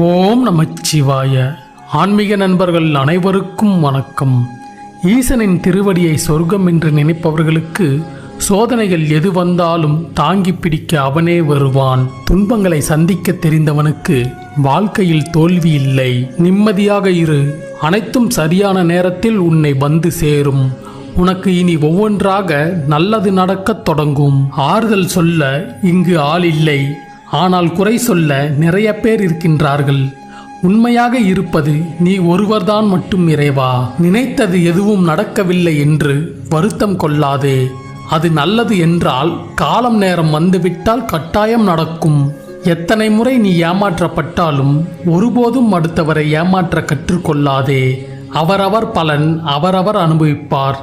ஓம் நமச்சிவாய. ஆன்மீக நண்பர்கள் அனைவருக்கும் வணக்கம். ஈசனின் திருவடியை சொர்க்கம் என்று நினைப்பவர்களுக்கு சோதனைகள் எது வந்தாலும் தாங்கி பிடிக்க அவனே வருவான். துன்பங்களை சந்திக்க தெரிந்தவனுக்கு வாழ்க்கையில் தோல்வி இல்லை. நிம்மதியாக இரு, அனைத்தும் சரியான நேரத்தில் உன்னை வந்து சேரும். உனக்கு இனி ஒவ்வொன்றாக நல்லது நடக்கத் தொடங்கும். ஆறுதல் சொல்ல இங்கு ஆள் இல்லை, ஆனால் குறை சொல்ல நிறைய பேர் இருக்கின்றார்கள். உண்மையாக இருப்பது நீ ஒருவர்தான் மட்டும் இறைவா. நினைத்தது எதுவும் நடக்கவில்லை என்று வருத்தம் கொள்ளாதே. அது நல்லது என்றால் காலம் நேரம் வந்துவிட்டால் கட்டாயம் நடக்கும். எத்தனை முறை நீ ஏமாற்றப்பட்டாலும் ஒருபோதும் அடுத்தவரை ஏமாற்ற கற்றுக்கொள்ளாதே. அவரவர் பலன் அவரவர் அனுபவிப்பார்.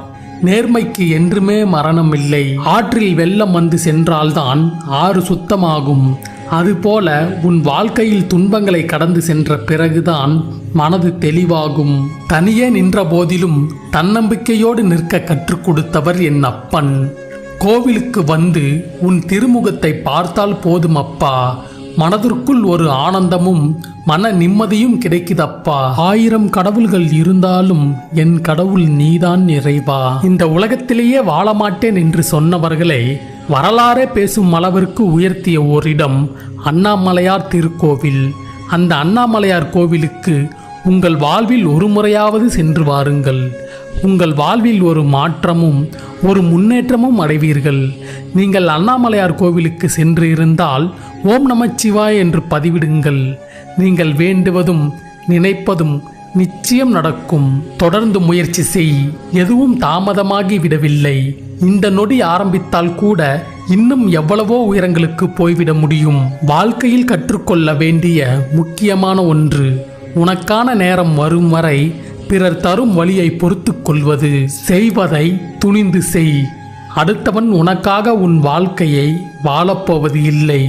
நேர்மைக்கு என்றுமே மரணம் இல்லை. ஆற்றில் வெள்ளம் வந்து சென்றால்தான் ஆறு சுத்தமாகும். அதுபோல உன் வாழ்க்கையில் துன்பங்களை கடந்து சென்ற பிறகுதான் மனது தெளிவாகும். தனியே நின்ற போதிலும் தன்னம்பிக்கையோடு நிற்க கற்றுக் கொடுத்தவர் என் அப்பன். கோவிலுக்கு வந்து உன் திருமுகத்தை பார்த்தால் போதும் அப்பா, மனதிற்குள் ஒரு ஆனந்தமும் மன நிம்மதியும் கிடைக்குதப்பா. 1000 கடவுள்கள் இருந்தாலும் என் கடவுள் நீதான் இறைவா. இந்த உலகத்திலேயே வாழமாட்டேன் என்று சொன்னவர்களை வரலாறே பேசும் அளவிற்கு உயர்த்திய ஓரிடம் அண்ணாமலையார் திருக்கோவில். அந்த அண்ணாமலையார் கோவிலுக்கு உங்கள் வாழ்வில் ஒரு முறையாவது சென்று வாருங்கள். உங்கள் வாழ்வில் ஒரு மாற்றமும் ஒரு முன்னேற்றமும் அடைவீர்கள். நீங்கள் அண்ணாமலையார் கோவிலுக்கு சென்று இருந்தால் ஓம் நமச்சிவாய என்று பதிவிடுங்கள். நீங்கள் வேண்டுவதும் நினைப்பதும் நிச்சயம் நடக்கும். தொடர்ந்து முயற்சி செய். எதுவும் தாமதமாகி விடவில்லை. இந்த நொடி ஆரம்பித்தால் கூட இன்னும் எவ்வளவோ உயரங்களுக்கு போய்விட முடியும். வாழ்க்கையில் கற்றுக்கொள்ள வேண்டிய முக்கியமான ஒன்று, உனக்கான நேரம் வரும் வரை பிறர் தரும் வழியை பொறுத்து கொள்வது. செய்வதை துணிந்து செய். அடுத்தவன் உனக்காக உன் வாழ்க்கையை வாழப்போவது இல்லை.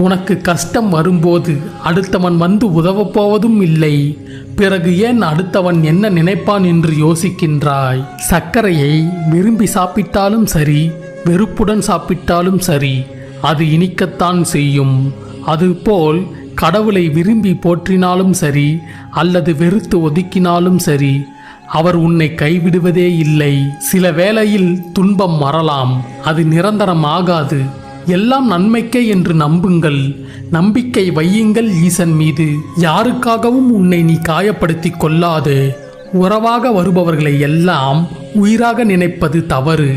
உனக்கு கஷ்டம் வரும்போது அடுத்தவன் வந்து உதவப்போவதும் இல்லை. பிறகு ஏன் அடுத்தவன் என்ன நினைப்பான் என்று யோசிக்கின்றாய்? சர்க்கரையை விரும்பி சாப்பிட்டாலும் சரி, வெறுப்புடன் சாப்பிட்டாலும் சரி, அது இனிக்கத்தான் செய்யும். அதுபோல் கடவுளை விரும்பி போற்றினாலும் சரி அல்லது வெறுத்து ஒதுக்கினாலும் சரி, அவர் உன்னை கைவிடுவதே இல்லை. சில வேளையில் துன்பம் வரலாம், அது நிரந்தரமாகாது. எல்லாம் நன்மைக்கே என்று நம்புங்கள். நம்பிக்கை வையுங்கள் ஈசன் மீது. யாருக்காகவும் உன்னை நீ காயப்படுத்தி கொள்ளாதே. உறவாக வருபவர்களை எல்லாம் உயிராக நினைப்பது தவறு.